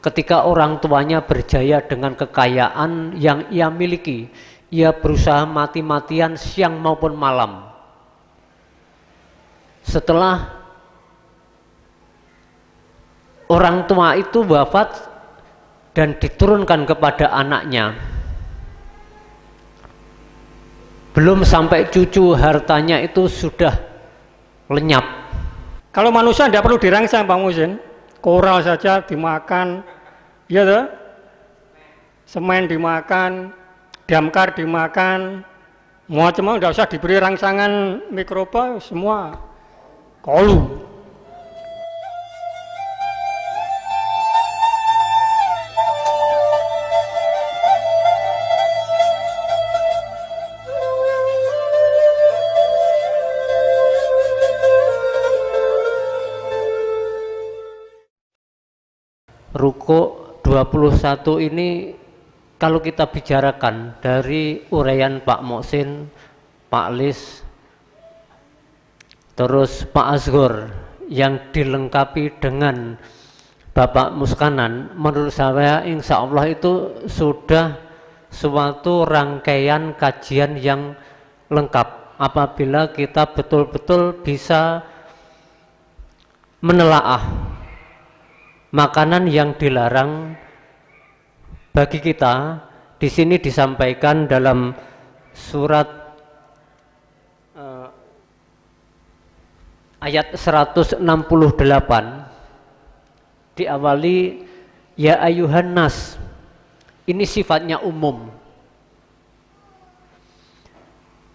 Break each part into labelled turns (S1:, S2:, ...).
S1: Ketika orang tuanya berjaya dengan kekayaan yang ia miliki, ia berusaha mati-matian siang maupun malam. Setelah orang tua itu wafat dan diturunkan kepada anaknya, belum sampai cucu hartanya itu sudah lenyap.
S2: Kalau manusia tidak perlu dirangsang, Pak Muhsin. Koral saja dimakan, ya toh? Semen dimakan, damkar dimakan, macam-macam, tidak usah diberi rangsangan mikroba, semua kolu.
S1: Rukuk 21 ini kalau kita bicarakan dari uraian Pak Muhsin, Pak Lis, terus Pak Asghar yang dilengkapi dengan Bapak Muskanan, menurut saya insya Allah itu sudah suatu rangkaian kajian yang lengkap apabila kita betul-betul bisa menelaah makanan yang dilarang bagi kita. Di sini disampaikan dalam surat ayat 168 diawali ya ayuhan nas. Ini sifatnya umum.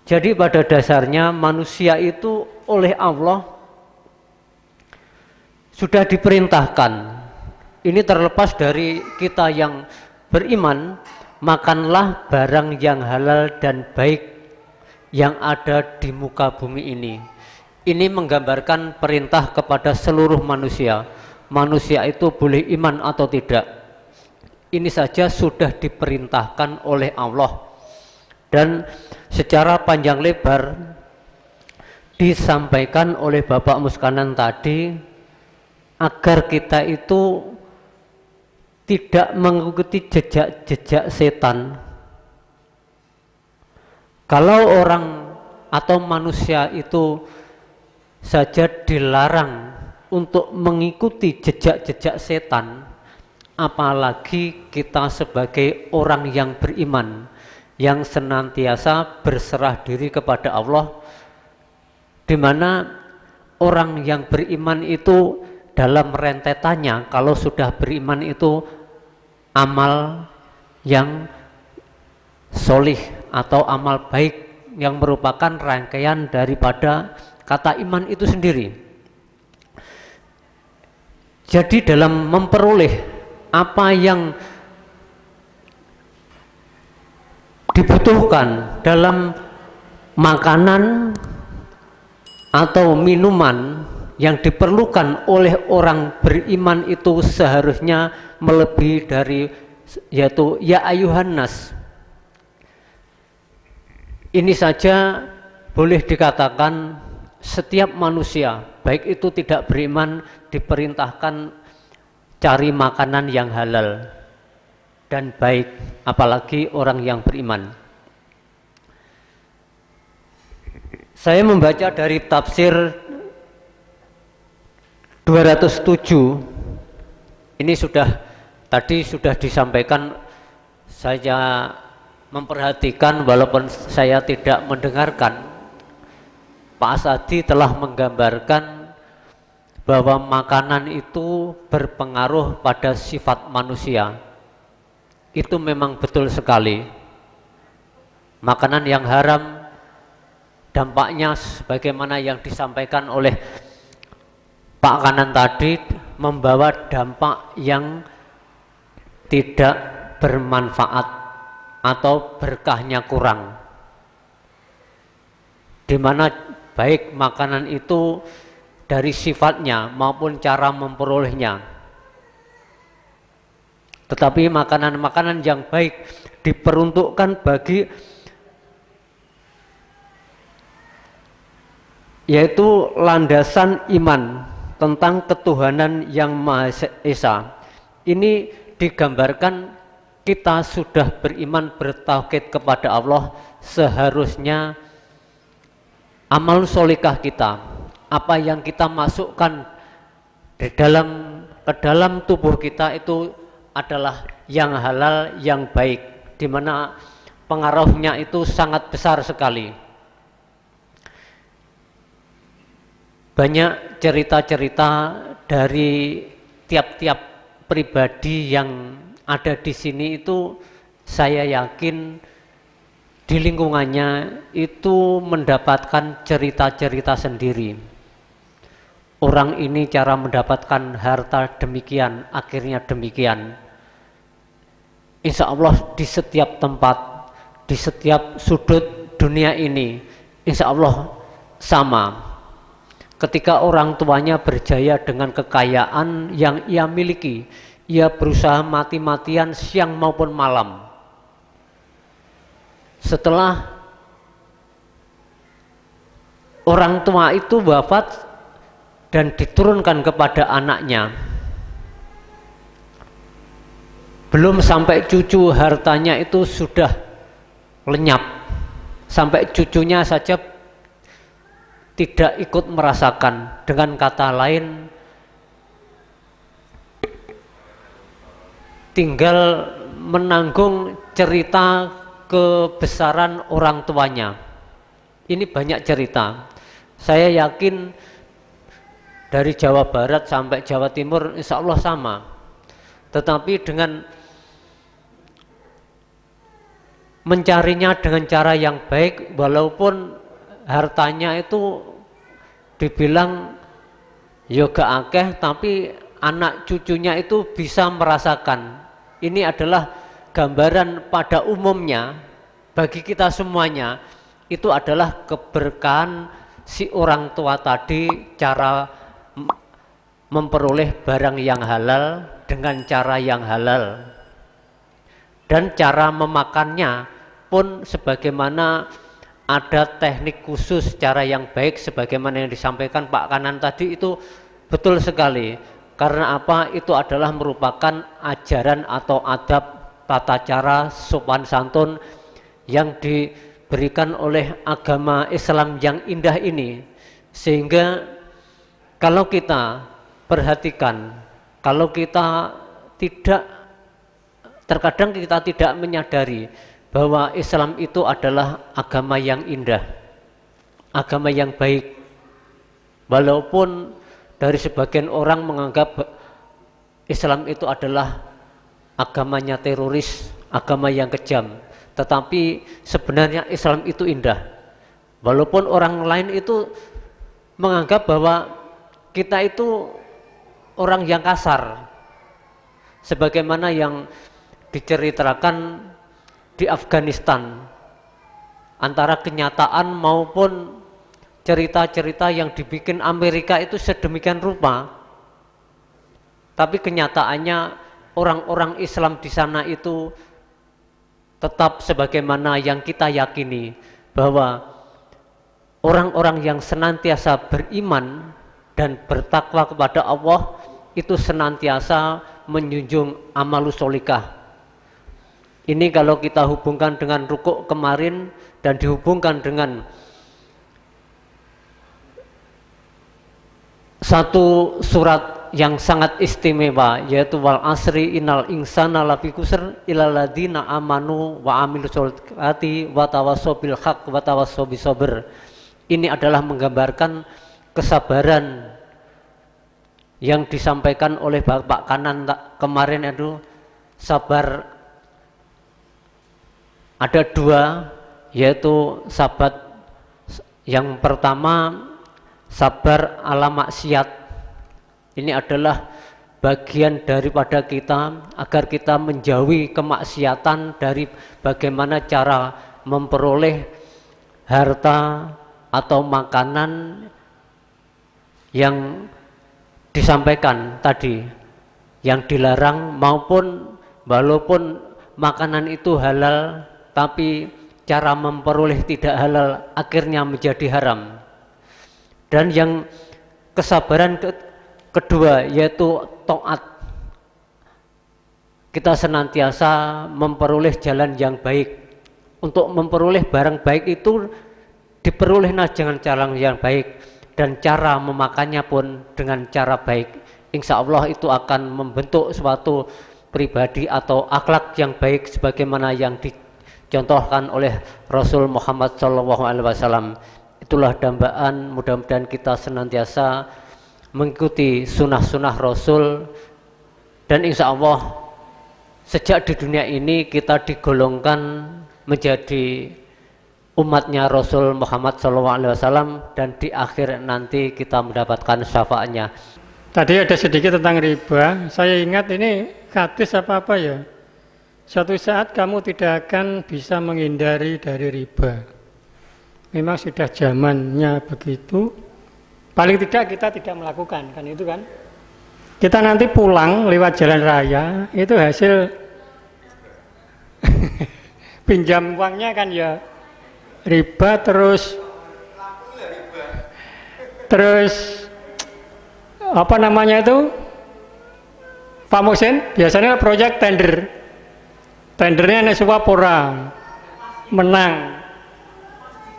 S1: Jadi pada dasarnya manusia itu oleh Allah sudah diperintahkan. Ini terlepas dari kita yang beriman, makanlah barang yang halal dan baik yang ada di muka bumi ini. Ini menggambarkan perintah kepada seluruh manusia. Manusia itu boleh iman atau tidak. Ini saja sudah diperintahkan oleh Allah. Dan secara panjang lebar disampaikan oleh Bapak Muskanan tadi agar kita itu tidak mengikuti jejak-jejak setan. Kalau orang atau manusia itu saja dilarang untuk mengikuti jejak-jejak setan, apalagi kita sebagai orang yang beriman, yang senantiasa berserah diri kepada Allah, di mana orang yang beriman itu dalam rentetannya, kalau sudah beriman itu amal yang solih atau amal baik yang merupakan rangkaian daripada kata iman itu sendiri. Jadi dalam memperoleh apa yang dibutuhkan dalam makanan atau minuman yang diperlukan oleh orang beriman itu seharusnya melebihi dari, yaitu ya ayuhan nas. Ini saja boleh dikatakan setiap manusia baik itu tidak beriman diperintahkan cari makanan yang halal dan baik, apalagi orang yang beriman. Saya membaca dari tafsir 207, ini tadi sudah disampaikan, saya memperhatikan walaupun saya tidak mendengarkan. Pak Asadi telah menggambarkan bahwa makanan itu berpengaruh pada sifat manusia. Itu memang betul sekali. Makanan yang haram dampaknya sebagaimana yang disampaikan oleh Pak Kanan tadi, membawa dampak yang tidak bermanfaat atau berkahnya kurang, di mana baik makanan itu dari sifatnya maupun cara memperolehnya. Tetapi makanan-makanan yang baik diperuntukkan bagi, yaitu landasan iman tentang ketuhanan yang Maha Esa. Ini digambarkan kita sudah beriman bertauhid kepada Allah, seharusnya amal solikah kita, apa yang kita masukkan ke dalam tubuh kita itu adalah yang halal, yang baik, di mana pengaruhnya itu sangat besar sekali. Banyak cerita-cerita dari tiap-tiap pribadi yang ada di sini itu, saya yakin di lingkungannya itu mendapatkan cerita-cerita sendiri. Orang ini cara mendapatkan harta demikian, akhirnya demikian. Insya Allah di setiap tempat, di setiap sudut dunia ini, insya Allah sama. Ketika orang tuanya berjaya dengan kekayaan yang ia miliki, ia berusaha mati-matian siang maupun malam. Setelah orang tua itu wafat dan diturunkan kepada anaknya, belum sampai cucu hartanya itu sudah lenyap, sampai cucunya saja tidak ikut merasakan. Dengan kata lain, tinggal menanggung cerita kebesaran orang tuanya. Ini banyak cerita. Saya yakin dari Jawa Barat sampai Jawa Timur insya Allah sama. Tetapi dengan mencarinya dengan cara yang baik, walaupun hartanya itu dibilang yoga akeh, tapi anak cucunya itu bisa merasakan. Ini adalah gambaran pada umumnya bagi kita semuanya, itu adalah keberkahan si orang tua tadi, cara memperoleh barang yang halal dengan cara yang halal, dan cara memakannya pun sebagaimana ada teknik khusus, cara yang baik sebagaimana yang disampaikan Pak Kanan tadi, itu betul sekali. Karena apa? Itu adalah merupakan ajaran atau adab, tata cara, sopan santun yang diberikan oleh agama Islam yang indah ini. Sehingga kalau kita perhatikan, kalau kita tidak, terkadang kita tidak menyadari bahwa Islam itu adalah agama yang indah, agama yang baik. Walaupun dari sebagian orang menganggap Islam itu adalah agamanya teroris, agama yang kejam, tetapi sebenarnya Islam itu indah. Walaupun orang lain itu menganggap bahwa kita itu orang yang kasar, sebagaimana yang diceritakan di Afghanistan, antara kenyataan maupun cerita-cerita yang dibikin Amerika itu sedemikian rupa, tapi kenyataannya orang-orang Islam di sana itu tetap sebagaimana yang kita yakini, bahwa orang-orang yang senantiasa beriman dan bertakwa kepada Allah itu senantiasa menjunjung amalus solikah. Ini kalau kita hubungkan dengan rukuk kemarin dan dihubungkan dengan satu surat yang sangat istimewa, yaitu wal asri innal insana lafi khusr illal ladzina amanu wa amilus solihati wa tawassaw bil haqq wa tawassaw bis sabr. Ini adalah menggambarkan kesabaran yang disampaikan oleh Bapak Kanan kemarin, itu sabar. Ada dua, yaitu sabar yang pertama sabar ala maksiat. Ini adalah bagian daripada kita agar kita menjauhi kemaksiatan dari bagaimana cara memperoleh harta atau makanan yang disampaikan tadi, yang dilarang, maupun walaupun makanan itu halal tapi cara memperoleh tidak halal akhirnya menjadi haram. Dan yang kesabaran kedua yaitu taat kita senantiasa memperoleh jalan yang baik. Untuk memperoleh barang baik itu diperoleh dengan cara yang baik, dan cara memakannya pun dengan cara baik. Insya Allah itu akan membentuk suatu pribadi atau akhlak yang baik sebagaimana yang dicontohkan oleh Rasul Muhammad SAW. Itulah dambaan, mudah-mudahan kita senantiasa mengikuti sunnah-sunnah Rasul, dan insya Allah sejak di dunia ini kita digolongkan menjadi umatnya Rasul Muhammad SAW, dan di akhir nanti kita mendapatkan syafaatnya.
S2: Tadi ada sedikit tentang riba. Saya ingat ini hadis apa ya. Suatu saat kamu tidak akan bisa menghindari dari riba. Memang sudah zamannya begitu. Paling tidak kita tidak melakukan, kan itu kan. Kita nanti pulang lewat jalan raya, itu hasil pinjam uangnya kan ya riba, terus apa namanya itu Pak Muhsin, biasanya proyek tendernya suap orang menang,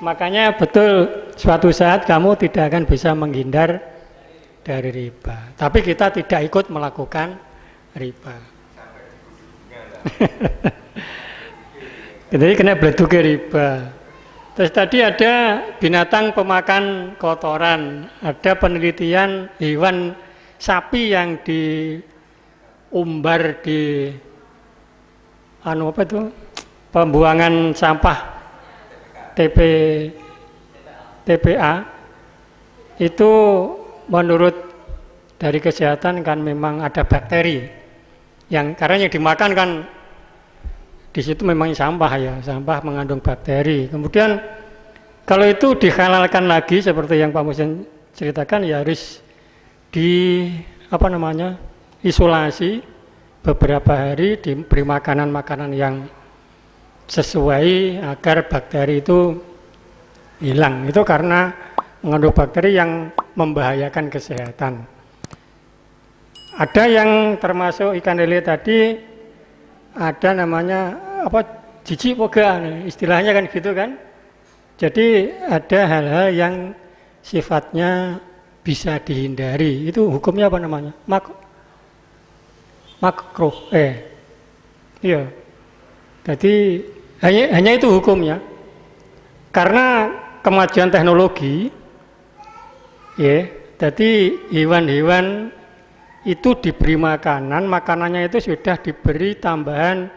S2: makanya betul suatu saat kamu tidak akan bisa menghindar dari riba, tapi kita tidak ikut melakukan riba. Jadi kena beleduke riba. Terus tadi ada binatang pemakan kotoran. Ada penelitian hewan sapi yang diumbar di pembuangan sampah TPA. Itu menurut dari kesehatan kan memang ada bakteri yang karena yang dimakan kan di situ memang sampah ya, sampah mengandung bakteri. Kemudian kalau itu dihalalkan lagi seperti yang Pak Muhsin ceritakan, ya harus isolasi beberapa hari, diberi makanan-makanan yang sesuai agar bakteri itu hilang. Itu karena mengandung bakteri yang membahayakan kesehatan. Ada yang termasuk ikan lele tadi, ada namanya jijik poga, istilahnya kan gitu kan. Jadi ada hal-hal yang sifatnya bisa dihindari. Itu hukumnya apa namanya? Makruh. Iya. Jadi hanya itu hukumnya. Karena kemajuan teknologi, ya. Jadi hewan-hewan itu diberi makanan, makanannya itu sudah diberi tambahan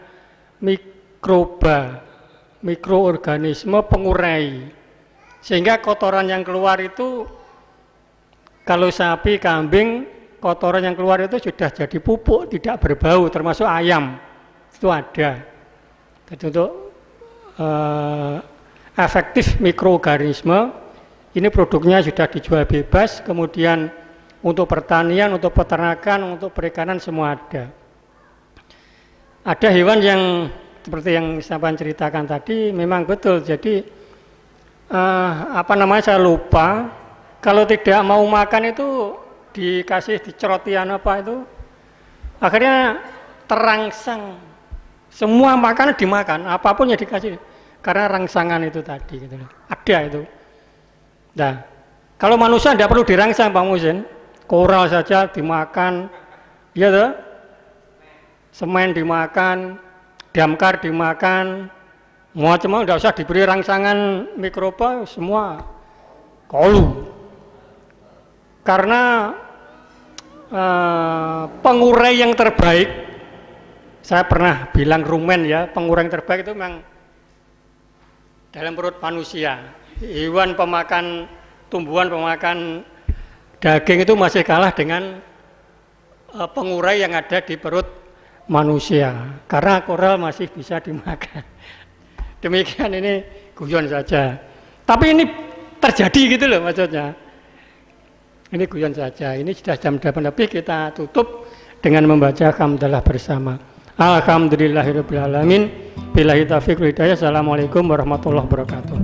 S2: mikroorganisme pengurai, sehingga kotoran yang keluar itu, kalau sapi, kambing, kotoran yang keluar itu sudah jadi pupuk, tidak berbau, termasuk ayam itu ada. Jadi untuk efektif mikroorganisme ini produknya sudah dijual bebas, kemudian untuk pertanian, untuk peternakan, untuk perikanan semua ada. Ada hewan yang seperti yang saya ceritakan tadi, memang betul. Jadi saya lupa. Kalau tidak mau makan itu dikasih dicerotian akhirnya terangsang. Semua makanan dimakan, apapun yang dikasih, karena rangsangan itu tadi. Gitu. Ada itu. Nah, kalau manusia tidak perlu dirangsang, Pak Muhsin. Koral saja dimakan, ya toh? Semen dimakan, damkar dimakan, macam-macam, tidak usah diberi rangsangan mikroba, semua kolu. Karena pengurai yang terbaik, saya pernah bilang rumen ya, pengurai yang terbaik itu memang dalam perut manusia. Hewan pemakan, tumbuhan pemakan daging itu masih kalah dengan pengurai yang ada di perut manusia, karena koral masih bisa dimakan. Demikian, ini guyon saja, tapi ini terjadi gitu loh maksudnya. Ini guyon saja. Ini sudah jam 8 lebih, kita tutup dengan membaca hamdalah bersama. Alhamdulillahirabbil alamin, billahi taufiq wal hidayah. Assalamualaikum warahmatullahi wabarakatuh.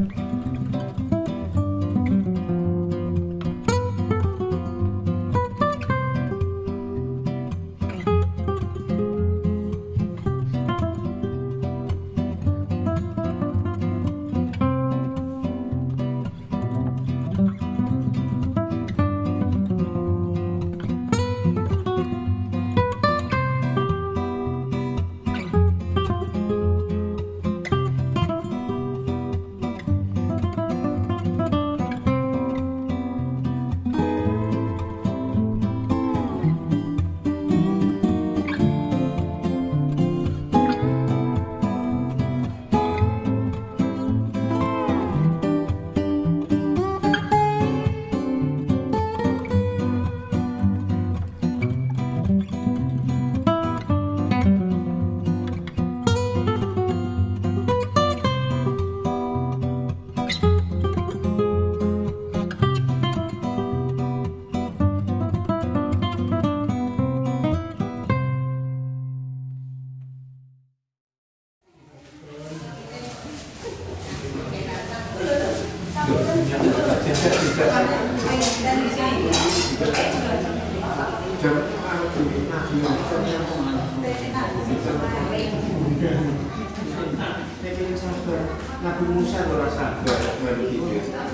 S3: Nabi Musa ora sabar baru gitu.